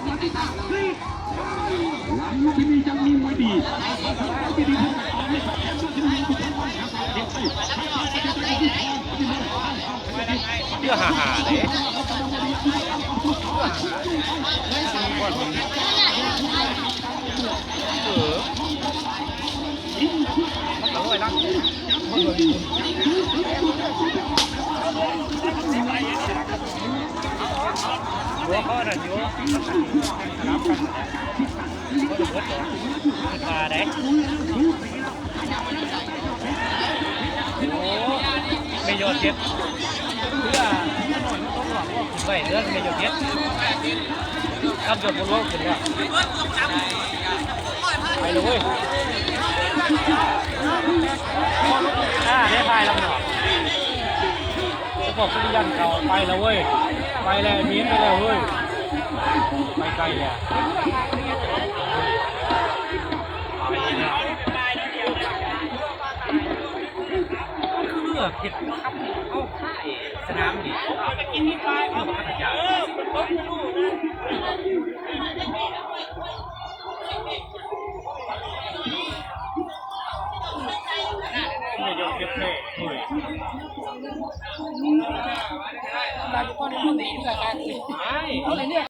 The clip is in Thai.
ที่นี่ยังมีมวยดีที่ดีเรื่องหาเลยเอาไว้นะหัวข้อนั่นอยู่รับกันก็จะเบิดมาได้โอ้ไม่ยอดเจ็บเพื่อใส่เนื้อไม่ยอดเจ็บทำจนบนโลกถึงแล้วไปเลยเว้ยได้พายลำหนอกจะบอกสุริยันเขาไปแล้วเว้ยไปแล้วมีนไปแล้วเว้ยไปไกลแล้วเลือกเห็ดครับเอาค่ายสนามดิไปกินที่ปลายเอาพัทยาไม่ยอมเก็บเลยเราจะป้อนในห้องนี้ด้วยกัน